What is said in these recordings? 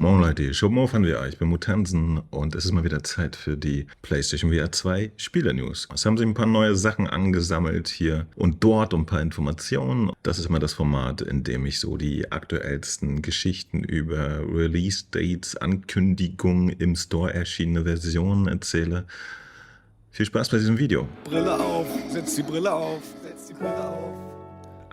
Moin Leute, Showmo von VR, ich bin Mutansen und es ist mal wieder Zeit für die PlayStation VR 2 Spieler-News. Es haben sich ein paar neue Sachen angesammelt hier und dort und ein paar Informationen. Das ist immer das Format, in dem ich so die aktuellsten Geschichten über Release-Dates, Ankündigungen, im Store erschienene Versionen erzähle. Viel Spaß bei diesem Video. Brille auf, setz die Brille auf, setz die Brille auf.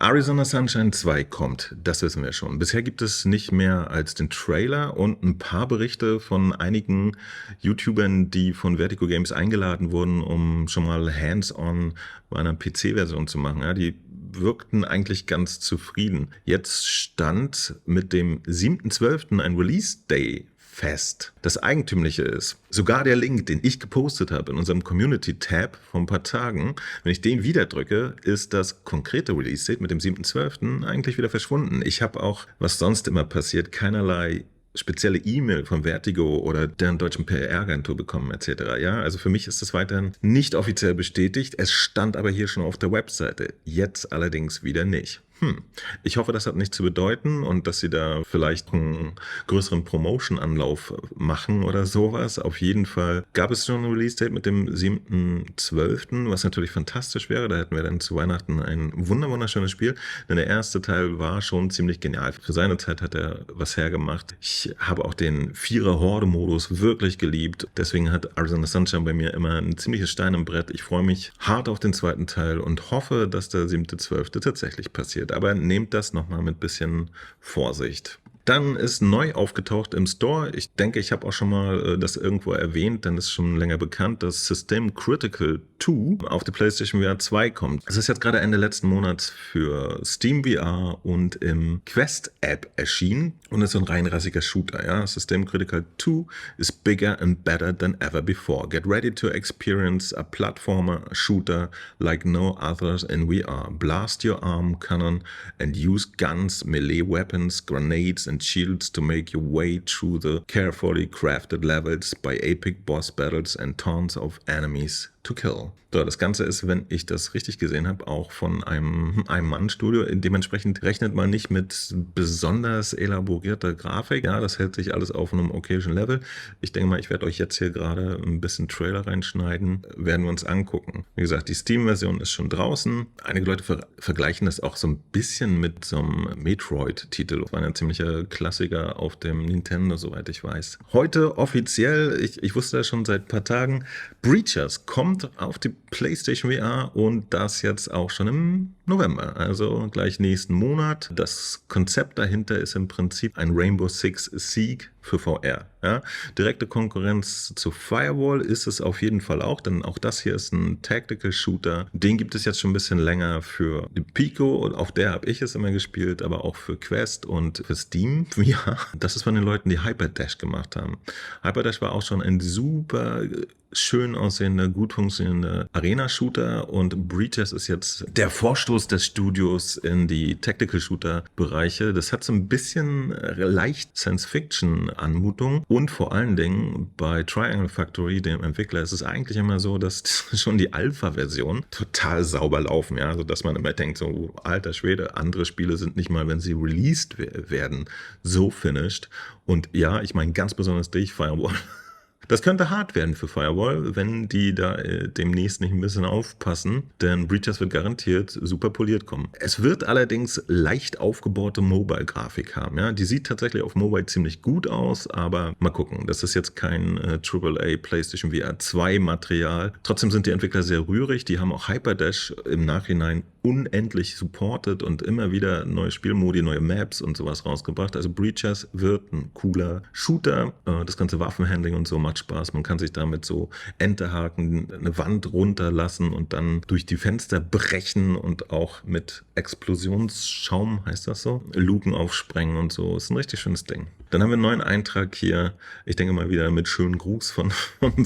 Arizona Sunshine 2 kommt, das wissen wir schon. Bisher gibt es nicht mehr als den Trailer und ein paar Berichte von einigen YouTubern, die von Vertigo Games eingeladen wurden, um schon mal hands-on bei einer PC-Version zu machen. Ja, die wirkten eigentlich ganz zufrieden. Jetzt stand mit dem 7.12. ein Release-Day fest. Das Eigentümliche ist, sogar der Link, den ich gepostet habe in unserem Community-Tab vor ein paar Tagen, wenn ich den wieder drücke, ist das konkrete Release-Date mit dem 7.12. eigentlich wieder verschwunden. Ich habe auch, was sonst immer passiert, keinerlei spezielle E-Mail von Vertigo oder deren deutschen PR-Agentur bekommen etc. Ja, also für mich ist das weiterhin nicht offiziell bestätigt. Es stand aber hier schon auf der Webseite. Jetzt allerdings wieder nicht. Ich hoffe, das hat nichts zu bedeuten und dass sie da vielleicht einen größeren Promotion-Anlauf machen oder sowas. Auf jeden Fall gab es schon ein Release-Date mit dem 7.12., was natürlich fantastisch wäre. Da hätten wir dann zu Weihnachten ein wunderschönes Spiel. Denn der erste Teil war schon ziemlich genial. Für seine Zeit hat er was hergemacht. Ich habe auch den Vierer-Horde-Modus wirklich geliebt. Deswegen hat Arizona Sunshine bei mir immer ein ziemliches Stein im Brett. Ich freue mich hart auf den zweiten Teil und hoffe, dass der 7.12. tatsächlich passiert. Aber nehmt das nochmal mit bisschen Vorsicht. Dann ist neu aufgetaucht im Store. Ich denke, ich habe auch schon mal das irgendwo erwähnt, denn es ist schon länger bekannt, dass System Critical 2 auf die PlayStation VR 2 kommt. Es ist jetzt gerade Ende letzten Monats für Steam VR und im Quest App erschienen und ist so ein reinrassiger Shooter. Ja? System Critical 2 is bigger and better than ever before. Get ready to experience a platformer shooter like no others in VR. Blast your arm cannon and use guns, melee weapons, grenades and shields to make your way through the carefully crafted levels by epic boss battles and tons of enemies to kill. So, das Ganze ist, wenn ich das richtig gesehen habe, auch von einem Ein-Mann-Studio. Dementsprechend rechnet man nicht mit besonders elaborierter Grafik. Ja, das hält sich alles auf einem okayen Level. Ich denke mal, ich werde euch jetzt hier gerade ein bisschen Trailer reinschneiden. Werden wir uns angucken. Wie gesagt, die Steam-Version ist schon draußen. Einige Leute vergleichen das auch so ein bisschen mit so einem Metroid-Titel. Das war ein ziemlicher Klassiker auf dem Nintendo, soweit ich weiß. Heute offiziell, ich wusste das schon seit ein paar Tagen, Breachers kommt auf die PlayStation VR und das jetzt auch schon im November, also gleich nächsten Monat. Das Konzept dahinter ist im Prinzip ein Rainbow Six Siege für VR. Ja? Direkte Konkurrenz zu Firewall ist es auf jeden Fall auch, denn auch das hier ist ein Tactical Shooter. Den gibt es jetzt schon ein bisschen länger für die Pico und auf der habe ich es immer gespielt, aber auch für Quest und für Steam. Ja, das ist von den Leuten, die Hyperdash gemacht haben. Hyperdash war auch schon ein super schön aussehender, gut funktionierender Arena-Shooter und Breachers ist jetzt der Vorstoß des Studios in die Tactical-Shooter-Bereiche. Das hat so ein bisschen leicht Science-Fiction-Anmutung und vor allen Dingen bei Triangle Factory, dem Entwickler, ist es eigentlich immer so, dass schon die Alpha-Version total sauber laufen, ja, also dass man immer denkt, so alter Schwede, andere Spiele sind nicht mal, wenn sie released werden, so finished. Und ja, ich meine ganz besonders durch Firewall. Das könnte hart werden für Firewall, wenn die da demnächst nicht ein bisschen aufpassen, denn Breachers wird garantiert super poliert kommen. Es wird allerdings leicht aufgebaute Mobile-Grafik haben. Ja? Die sieht tatsächlich auf Mobile ziemlich gut aus, aber mal gucken. Das ist jetzt kein AAA PlayStation VR 2 Material. Trotzdem sind die Entwickler sehr rührig. Die haben auch Hyperdash im Nachhinein unendlich supported und immer wieder neue Spielmodi, neue Maps und sowas rausgebracht. Also Breachers wird ein cooler Shooter. Das ganze Waffenhandling und so macht Spaß. Man kann sich damit so Enterhaken, eine Wand runterlassen und dann durch die Fenster brechen und auch mit Explosionsschaum, heißt das so, Luken aufsprengen und so. Ist ein richtig schönes Ding. Dann haben wir einen neuen Eintrag hier. Ich denke mal wieder mit schönen Gruß vom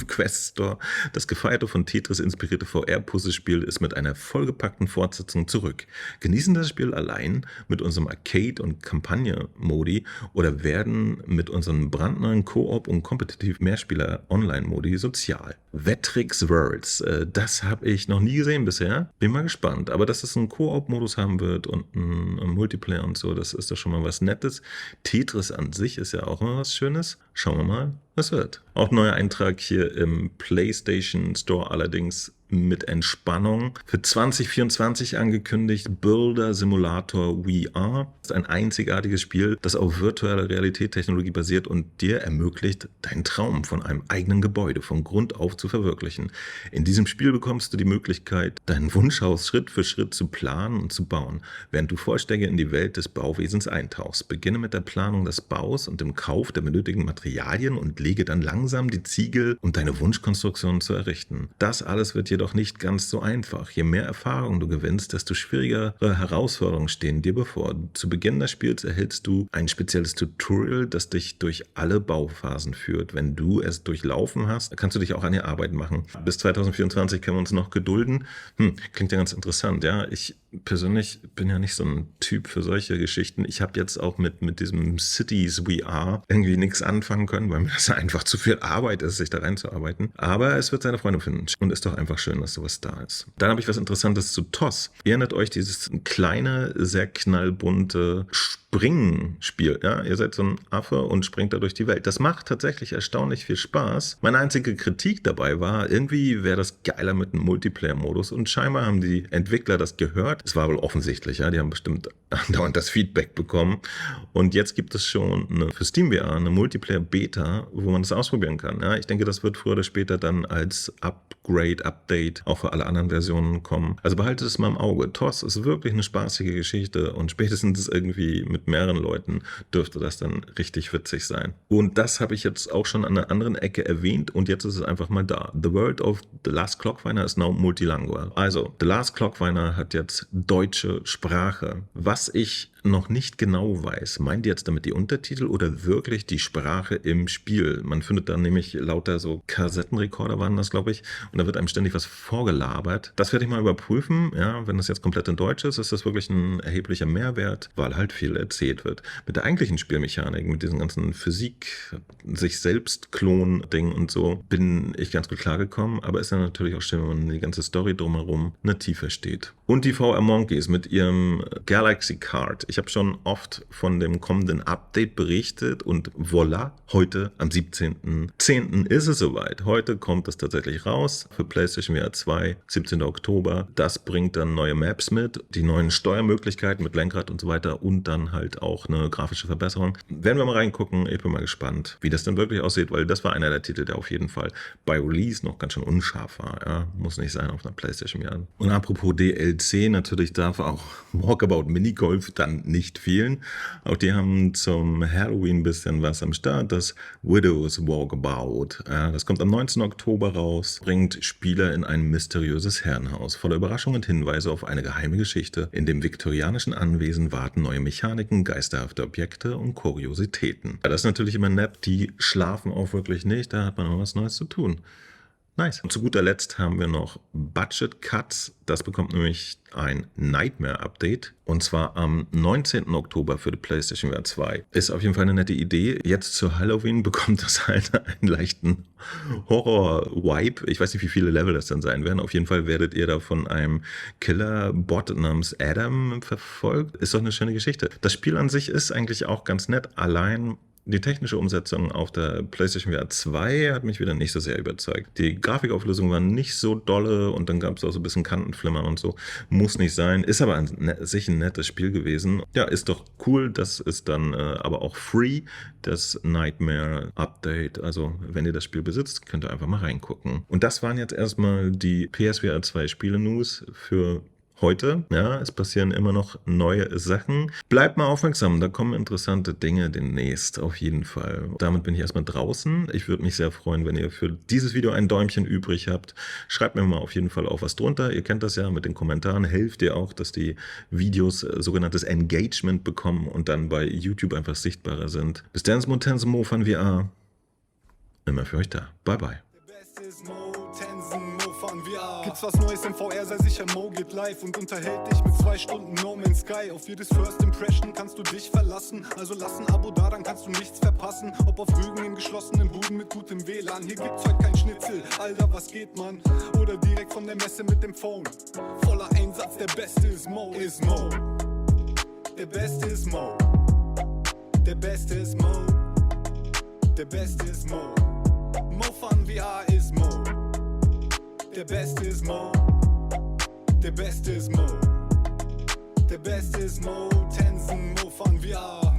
Quest Store. Das gefeierte von Tetris inspirierte VR-Puzzlespiel ist mit einer vollgepackten Fortsetzung zurück. Genießen das Spiel allein mit unserem Arcade- und Kampagne-Modi oder werden mit unseren brandneuen Koop- und Kompetitiv-Mehrspieler-Online-Modi sozial. Vectrix Worlds, das habe ich noch nie gesehen bisher. Bin mal gespannt. Aber dass es einen Koop-Modus haben wird und einen Multiplayer und so, das ist doch schon mal was Nettes. Tetris an sich sich ist ja auch immer was Schönes. Schauen wir mal, was wird. Auch neuer Eintrag hier im PlayStation Store, allerdings mit Entspannung. Für 2024 angekündigt, Builder Simulator VR. Das ist ein einzigartiges Spiel, das auf virtueller Realität-Technologie basiert und dir ermöglicht, deinen Traum von einem eigenen Gebäude von Grund auf zu verwirklichen. In diesem Spiel bekommst du die Möglichkeit, dein Wunschhaus Schritt für Schritt zu planen und zu bauen, während du vollständig in die Welt des Bauwesens eintauchst. Beginne mit der Planung des Baus und dem Kauf der benötigten Materialien und lege dann langsam die Ziegel, um deine Wunschkonstruktion zu errichten. Das alles wird jedoch nicht ganz so einfach. Je mehr Erfahrung du gewinnst, desto schwierigere Herausforderungen stehen dir bevor. Zu Beginn des Spiels erhältst du ein spezielles Tutorial, das dich durch alle Bauphasen führt. Wenn du es durchlaufen hast, kannst du dich auch an die Arbeit machen. Bis 2024 können wir uns noch gedulden. Klingt ja ganz interessant, ja. Ich persönlich bin ja nicht so ein Typ für solche Geschichten. Ich habe jetzt auch mit diesem Cities VR irgendwie nichts anfangen können, weil mir das einfach zu viel Arbeit ist, sich da reinzuarbeiten. Aber es wird seine Freunde finden und ist doch einfach schön, dass sowas da ist. Dann habe ich was Interessantes zu TOS. Ihr erinnert euch dieses kleine, sehr knallbunte Springen-Spiel. Ja? Ihr seid so ein Affe und springt da durch die Welt. Das macht tatsächlich erstaunlich viel Spaß. Meine einzige Kritik dabei war, irgendwie wäre das geiler mit einem Multiplayer-Modus und scheinbar haben die Entwickler das gehört. Es war wohl offensichtlich, ja, die haben bestimmt andauernd das Feedback bekommen. Und jetzt gibt es schon für SteamVR eine Multiplayer-Beta, wo man das ausprobieren kann. Ja? Ich denke, das wird früher oder später dann als Upgrade-Update auch für alle anderen Versionen kommen. Also behaltet es mal im Auge. TOS ist wirklich eine spaßige Geschichte und spätestens irgendwie mit mehreren Leuten dürfte das dann richtig witzig sein. Und das habe ich jetzt auch schon an einer anderen Ecke erwähnt und jetzt ist es einfach mal da. The World of The Last Clockworker is now multilingual. Also, The Last Clockworker hat jetzt deutsche Sprache. Was ich noch nicht genau weiß, meint ihr jetzt damit die Untertitel oder wirklich die Sprache im Spiel? Man findet da nämlich lauter so Kassettenrekorder waren das, glaube ich, und da wird einem ständig was vorgelabert. Das werde ich mal überprüfen, ja, wenn das jetzt komplett in Deutsch ist das wirklich ein erheblicher Mehrwert, weil halt viel erzählt wird. Mit der eigentlichen Spielmechanik, mit diesen ganzen Physik, sich selbst Klon-Ding und so, bin ich ganz gut klargekommen, aber ist ja natürlich auch schön, wenn man die ganze Story drumherum eine Tiefe steht. Und die VR Monkeys mit ihrem Galaxy Card. Ich habe schon oft von dem kommenden Update berichtet und voilà, heute am 17.10. ist es soweit. Heute kommt es tatsächlich raus für PlayStation VR 2, 17. Oktober. Das bringt dann neue Maps mit, die neuen Steuermöglichkeiten mit Lenkrad und so weiter und dann halt auch eine grafische Verbesserung. Werden wir mal reingucken. Ich bin mal gespannt, wie das dann wirklich aussieht, weil das war einer der Titel, der auf jeden Fall bei Release noch ganz schön unscharf war. Ja, muss nicht sein auf einer PlayStation VR. Und apropos DLC, natürlich darf auch Walkabout Minigolf dann nicht fehlen. Auch die haben zum Halloween ein bisschen was am Start. Das Widows Walkabout. Ja, das kommt am 19. Oktober raus. Bringt Spieler in ein mysteriöses Herrenhaus. Voller Überraschungen und Hinweise auf eine geheime Geschichte. In dem viktorianischen Anwesen warten neue Mechaniken, geisterhafte Objekte und Kuriositäten. Ja, das ist natürlich immer nett. Die schlafen auch wirklich nicht. Da hat man auch was Neues zu tun. Nice. Und zu guter Letzt haben wir noch Budget Cuts. Das bekommt nämlich ein Nightmare-Update. Und zwar am 19. Oktober für die PlayStation VR 2. Ist auf jeden Fall eine nette Idee. Jetzt zu Halloween bekommt das halt einen leichten Horror-Vibe. Ich weiß nicht, wie viele Level das dann sein werden. Auf jeden Fall werdet ihr da von einem Killer-Bot namens Adam verfolgt. Ist doch eine schöne Geschichte. Das Spiel an sich ist eigentlich auch ganz nett. Allein die technische Umsetzung auf der PlayStation VR 2 hat mich wieder nicht so sehr überzeugt. Die Grafikauflösung war nicht so dolle und dann gab es auch so ein bisschen Kantenflimmern und so. Muss nicht sein. Ist aber an sich ein nettes Spiel gewesen. Ja, ist doch cool. Das ist dann aber auch free, das Nightmare Update. Also, wenn ihr das Spiel besitzt, könnt ihr einfach mal reingucken. Und das waren jetzt erstmal die PSVR 2 Spiele-News für heute. Ja, es passieren immer noch neue Sachen. Bleibt mal aufmerksam, da kommen interessante Dinge demnächst, auf jeden Fall. Damit bin ich erstmal draußen. Ich würde mich sehr freuen, wenn ihr für dieses Video ein Däumchen übrig habt. Schreibt mir mal auf jeden Fall auch was drunter. Ihr kennt das ja, mit den Kommentaren hilft ihr auch, dass die Videos sogenanntes Engagement bekommen und dann bei YouTube einfach sichtbarer sind. Bis dann, Mo von VR. Immer für euch da. Bye, bye. Gibt's was Neues im VR, sei sicher, Mo geht live und unterhält dich mit 2 Stunden No Man's Sky. Auf jedes First Impression kannst du dich verlassen, also lass ein Abo da, dann kannst du nichts verpassen. Ob auf Rügen in geschlossenen Buden mit gutem WLAN, hier gibt's heute kein Schnitzel, Alter, was geht, man? Oder direkt von der Messe mit dem Phone. Voller Einsatz, der Beste ist Mo. Der Beste ist Mo. Der Beste ist Mo. Der Beste ist Mo. Mo Fun VR ist Mo. Der Beste ist Mo. Der Beste ist Mo. Der Beste ist Mo. Tensen, Mo Fun VR.